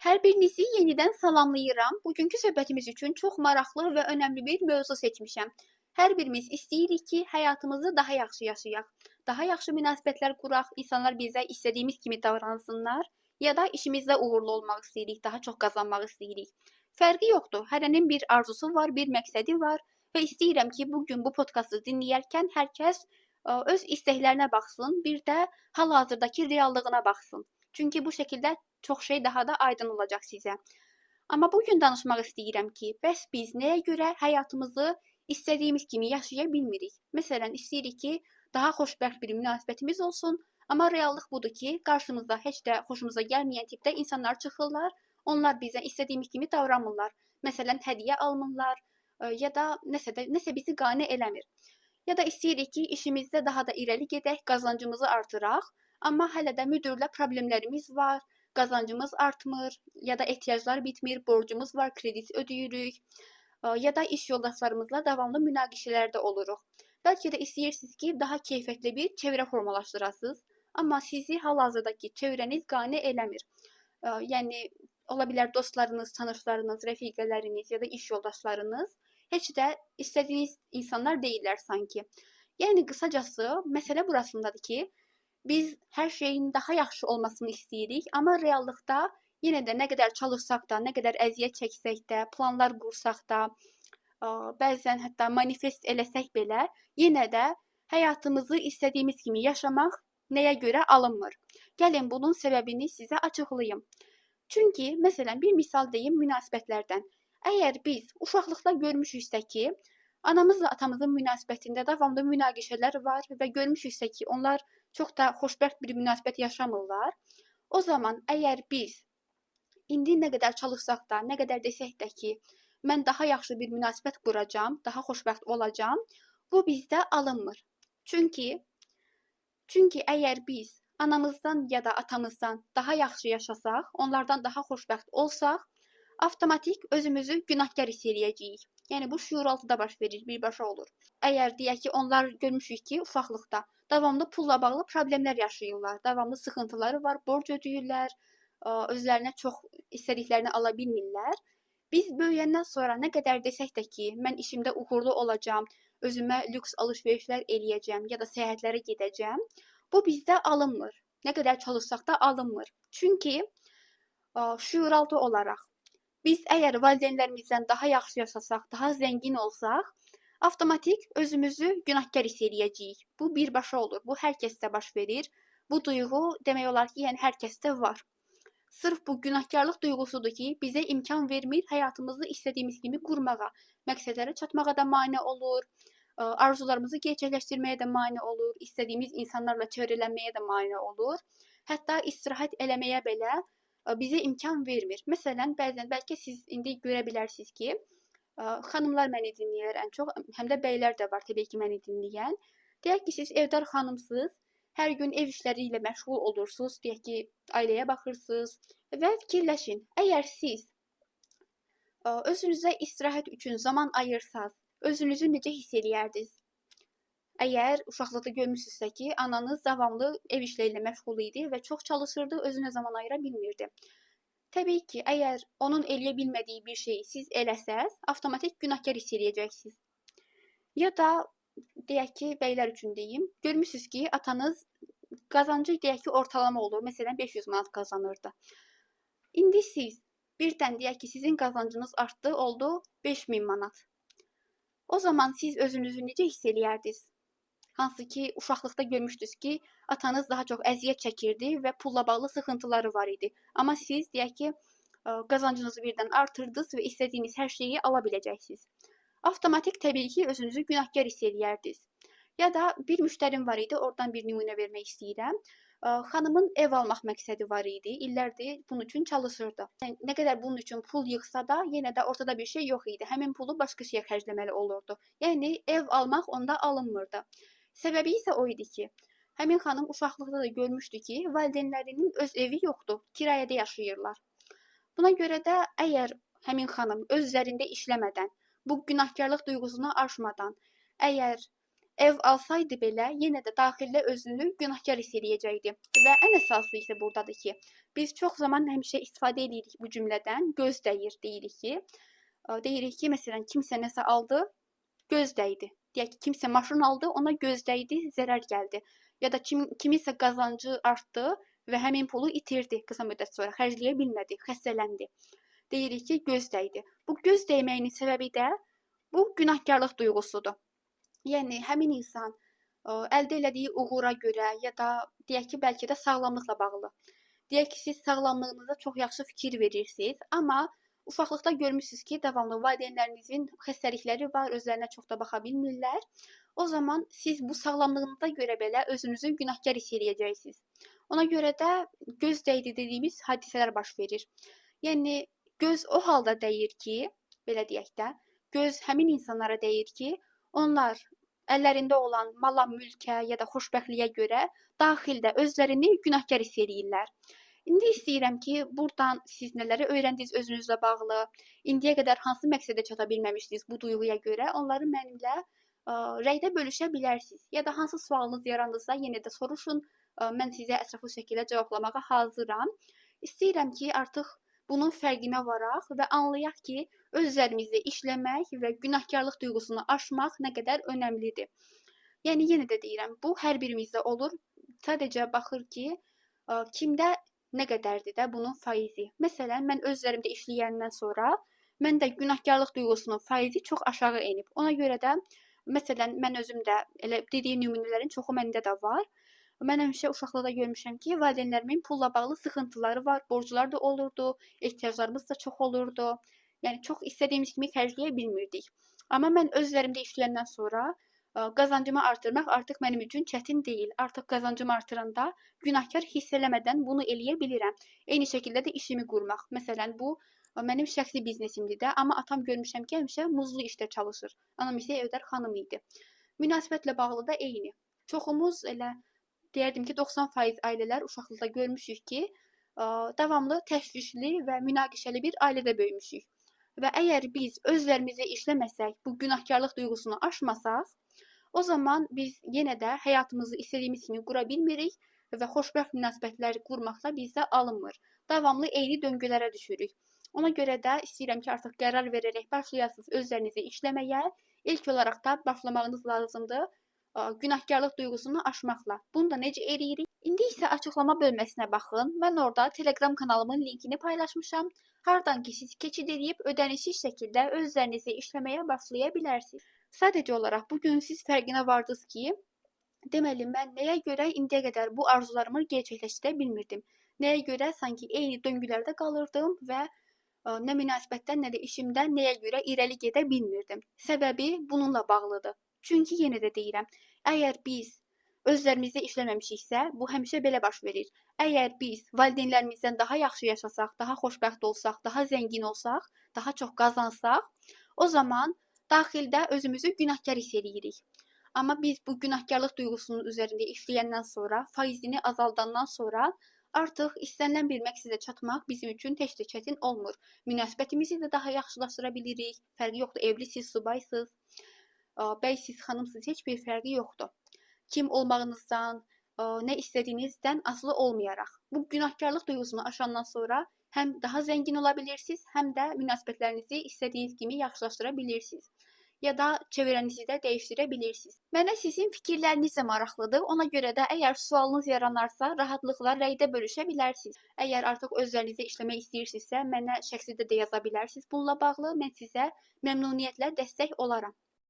Hər birinizi yenidən salamlayıram. Bugünkü söhbətimiz üçün çox maraqlı və önəmli bir mövzu seçmişəm. Hər birimiz istəyirik ki, həyatımızı daha yaxşı yaşayaq, daha yaxşı münasibətlər quraq, insanlar bizə istədiyimiz kimi davransınlar, ya da işimizdə uğurlu olmaq istəyirik, daha çox qazanmaq istəyirik. Fərqi yoxdur. Hərənin bir arzusu var, bir məqsədi var və istəyirəm ki, bugün bu podkastı dinləyərkən hər kəs öz istəklərinə baxsın, bir də hal-hazırdakı reallığına baxsın. Çünki bu şəkildə çox şey daha da aydın olacaq sizə. Amma bugün danışmaq istəyirəm ki, bəs biz nəyə görə həyatımızı istədiyimiz kimi yaşaya bilmirik? Məsələn, istəyirik ki, daha xoşbəxt bir münasibətimiz olsun, amma reallıq budur ki, qarşımızda heç də xoşumuza gəlməyən tipdə insanlar çıxırlar, onlar bizə istədiyimiz kimi davranmırlar. Məsələn, hədiyyə almırlar ya da nəsə bizi qane eləmir. Ya da istəyirik ki, işimizdə daha da irəli gedək, qazancımızı artıraq, amma hələ də müdürlə problemlərimiz var, qazancımız artmır, ya da ehtiyaclar bitmir, borcumuz var, kredit ödəyirik, ya da iş yoldaşlarımızla davamlı münaqişələrdə oluruq. Bəlkə də istəyirsiniz ki, daha keyfiyyətli bir çevrə formalaşdırasınız, amma sizi hal-hazırdakı çevrəniz qane eləmir. Yəni ola bilər dostlarınız, tanışlarınız, rəfiqələriniz ya da iş yoldaşlarınız heç də istədiyiniz insanlar deyillər sanki. Yəni qısacası məsələ burasındadır ki, biz hər şeyin daha yaxşı olmasını istəyirik, amma reallıqda yenə də nə qədər çalışsaq da, nə qədər əziyyət çəksək də, planlar qursaq da, bəzən hətta manifest eləsək belə, yenə də həyatımızı istədiyimiz kimi yaşamaq nəyə görə alınmır? Gəlin bunun səbəbini sizə açıqlayım. Çünki məsələn bir misal deyim münasibətlərdən. Əgər biz uşaqlıqda görmüşüksə ki, anamızla atamızın münasibətində davamlı münaqişələr var və görmüşüksə ki, onlar çox da xoşbəxt bir münasibət yaşamırlar. O zaman əgər biz indi nə qədər çalışsaq da, nə qədər desək də ki, mən daha yaxşı bir münasibət quracağam, daha xoşbəxt olacağam, bu bizdə alınmır. Çünki əgər biz anamızdan ya da atamızdan daha yaxşı yaşasaq, onlardan daha xoşbəxt olsaq, avtomatik özümüzü günahkar hiss eləyəcəyik. Yəni bu şüuraltıda baş verir, birbaşa olur. Əgər deyək ki, onlar görmüşük ki, uşaqlıqda davamlı pulla bağlı problemlər yaşayırlar, davamlı sıxıntıları var, borc ödəyirlər, özlərinə çox istədiklərini ala bilmirlər. Biz böyüyəndən sonra nə qədər desək də ki, mən işimdə uğurlu olacağam, özümə lüks alış-verişlər eləyəcəm ya da səyahətlərə gedəcəm, bu bizdə alınmır. Nə qədər çalışsaq da alınmır. Çünki şüuraltı olaraq biz əgər valideynlərimizdən daha yaxşı yaşasaq, daha zəngin olsaq, avtomatik özümüzü günahkar hiss eləyəcəyik. Bu birbaşa olur. Bu hər kəsdə baş verir. Bu duyğu demək olar ki, yəni hər kəsdə var. Sırf bu günahkarlıq duyğusudur ki, bizə imkan vermir həyatımızı istədiyimiz kimi qurmağa, məqsədlərə çatmağa da mane olur, arzularımızı gerçəkləşdirməyə də mane olur, istədiyimiz insanlarla çevrələnməyə də mane olur. Hətta istirahət eləməyə belə bizə imkan vermir. Məsələn, bəzən bəlkə siz indi görə bilərsiniz ki, xanımlar məni dinləyir ən çox, həm də bəylər də var təbii ki, məni dinləyən. Deyək ki, siz evdar xanımsınız, hər gün ev işləri ilə məşğul olursunuz, deyək ki, ailəyə baxırsınız və fikirləşin, əgər siz özünüzə istirahət üçün zaman ayırsaz, özünüzü necə hiss eləyərdiniz? Əgər uşaqlıqda görmüsünüzsə ki, ananız davamlı ev işləri ilə məşğul idi və çox çalışırdı, özünə zaman ayıra bilmirdi. Təbii ki, əgər onun eləyə bilmədiyi bir şeyi siz eləsəz, avtomatik günahkar hiss eləyəcəksiniz. Ya da deyək ki, bəylər üçün deyim, görmüsünüz ki, atanız qazancı deyək ki, ortalama olur. Məsələn, 500 manat qazanırdı. İndi siz birdən deyək ki, sizin qazancınız artdı, oldu 5000 manat. O zaman siz özünüzü necə hiss eləyərdiniz? Hansı ki, uşaqlıqda görmüşdünüz ki, atanız daha çox əziyyət çəkirdi və pulla bağlı sıxıntıları var idi. Amma siz deyək ki, qazancınızı birdən artırdınız və istədiyiniz hər şeyi ala biləcəksiniz. Avtomatik təbii ki, özünüzü günahkar hiss eləyərdiniz. Ya da bir müştərim var idi, oradan bir nümunə vermək istəyirəm. Xanımın ev almaq məqsədi var idi, illərdir bunun üçün çalışırdı. Nə qədər bunun üçün pul yığsa da, yenə də ortada bir şey yox idi. Həmin pulu başqa şeyə xərcləməli olurdu. Yəni ev almaq onda alınmırdı. Səbəbi isə o idi ki, həmin xanım uşaqlıqda da görmüşdü ki, valideynlərinin öz evi yoxdur, kirayədə yaşayırlar. Buna görə də əgər həmin xanım öz üzərində işləmədən, bu günahkarlıq duyğusunu aşmadan, əgər ev alsaydı belə yenə də daxildə özünü günahkar hiss eləyəcəkdi. Və ən əsası isə burdadır ki, biz çox zaman həmişə istifadə edirik bu cümlədən. Göz dəyir deyirik ki, məsələn, kimsə nəsə aldı, göz dəydi. Deyək ki, kimsə maşın aldı, ona göz dəydi, zərər gəldi. Ya da kiminsə qazancı artdı və həmin pulu itirdi qısa müddət sonra, xərcləyə bilmədi, xəstələndi. Deyirik ki, göz dəydi. Bu göz dəyməyinin səbəbi də bu günahkarlıq duyğusudur. Yəni həmin insan əldə elədiyi uğura görə ya da deyək ki, bəlkə də sağlamlıqla bağlı. Deyək ki, siz sağlamlığınıza çox yaxşı fikir verirsiniz, amma uşaqlıqda görmüsünüz ki, davamlı valideynlərinizin xəstəlikləri var, özlərinə çox da baxa bilmirlər. O zaman siz bu sağlamlığınıza görə belə özünüzü günahkar hiss eləyəcəksiniz. Ona görə də göz dəydi dediyimiz hadisələr baş verir. Yəni göz o halda dəyir ki, belə deyək də, göz həmin insanlara dəyir ki, onlar əllərində olan mala, mülkə ya da xoşbəxtliyə görə daxildə özlərini günahkar hiss eləyirlər. İndi istəyirəm ki, buradan siz nələri öyrəndiniz özünüzlə bağlı, indiyə qədər hansı məqsədə çata bilməmişdiniz bu duyğuya görə, onları mənimlə rəydə bölüşə bilərsiniz. Ya da hansı sualınız yaranırsa yenə də soruşun, mən sizə ətraflı şəkildə cavablamağa hazıram. İstəyirəm ki, artıq bunun fərqinə varaq və anlayaq ki, öz üzərimizdə işləmək və günahkarlıq duyğusunu aşmaq nə qədər önəmlidir. Yəni yenə də deyirəm, bu hər birimizdə olur. Sadəcə baxır ki, kimdə nə qədərdir də bunun faizi. Məsələn, mən öz üzərimdə işləyəndən sonra məndə günahkarlıq duyğusunun faizi çox aşağı enib. Ona görə də məsələn, mən özüm də elə dediyim nümunələrin çoxu məndə də var. Mən həmişə uşaqlıqda görmüşəm ki, valideynlərimin pulla bağlı sıxıntıları var, borclar da olurdu, ehtiyaclarımız da çox olurdu. Yəni çox istədiyimiz kimi xərcləyə bilmirdik. Amma mən öz üzərimdə işləyəndən sonra qazancımı artırmaq artıq mənim üçün çətin deyil. Artıq qazancımı artıranda günahkar hiss eləmədən bunu eləyə bilirəm. Eyni şəkildə də işimi qurmaq. Məsələn, bu mənim şəxsi biznesimdir də, amma atam görmüşəm ki, həmişə muzlu işdə çalışır. Anam isə evdar xanım idi. Münasibətlə bağlı da eyni. Çoxumuz elə deyərdim ki, 90% ailələr uşaqlıqda görmüşük ki, davamlı təşvişli və münaqişəli bir ailədə böyümüşük. Və əgər biz özlərimizə işləməsək, bu günahkarlıq duyğusunu aşmasaq, o zaman biz yenə də həyatımızı istədiyimiz kimi qura bilmirik və xoşbəxt münasibətlər qurmaq da bizdə alınmır. Davamlı eyni döngülərə düşürük. Ona görə də istəyirəm ki, artıq qərar verərək başlayasınız özlərinizə işləməyə. İlk olaraq da başlamağınız lazımdır günahkarlıq duyğusunu aşmaqla. Bunu da necə eləyirik? İndi isə açıqlama bölməsinə baxın. Mən orada Telegram kanalımın linkini paylaşmışam. Hardan ki siz keçid edib ödənişsiz şəkildə özlərinizə işləməyə başlaya bilərsiniz. Sadəcə olaraq bugün siz fərqinə vardınız ki, deməli mən nəyə görə indiyə qədər bu arzularımı gerçəkləşdirə bilmirdim. Nəyə görə sanki eyni döngülərdə qalırdım və nə münasibətdən, nə də işimdə nəyə görə irəli gedə bilmirdim. Səbəbi bununla bağlıdır. Çünki yenə də deyirəm, əgər biz özlərimizdə işləməmişiksə, bu həmişə belə baş verir. Əgər biz valideynlərimizdən daha yaxşı yaşasaq, daha xoşbəxt olsaq, daha zəngin olsaq, daha çox qazansaq, o zaman daxildə özümüzü günahkar hiss eləyirik. Amma biz bu günahkarlıq duyğusunun üzərində işləyəndən sonra, faizini azaldandan sonra artıq istənilən bir məqsədə çatmaq bizim üçün heç də çətin olmur. Münasibətimizi də daha yaxşılaşdıra bilirik. Fərqi yoxdur, evlisiz, subaysız, bəysiz, xanımsız, heç bir fərqi yoxdur. Kim olmağınızdan, nə istədiyinizdən asılı olmayaraq. Bu günahkarlıq duyğusunu aşandan sonra həm daha zəngin ola bilirsiniz, həm də münasibətlərinizi istədiyiniz kimi yaxşılaşdıra bilirsiniz. Ya da çevrənizi də dəyişdirə bilirsiniz. Mənə sizin fikirləriniz də maraqlıdır. Ona görə də əgər sualınız yaranarsa, rahatlıqla rəydə bölüşə bilərsiniz. Əgər artıq özlərinizə işləmək istəyirsinizsə, mənə şəxsidə də yaza bilərsiniz bununla bağlı. Mən sizə məmnuniyyətlə dəstək olaram.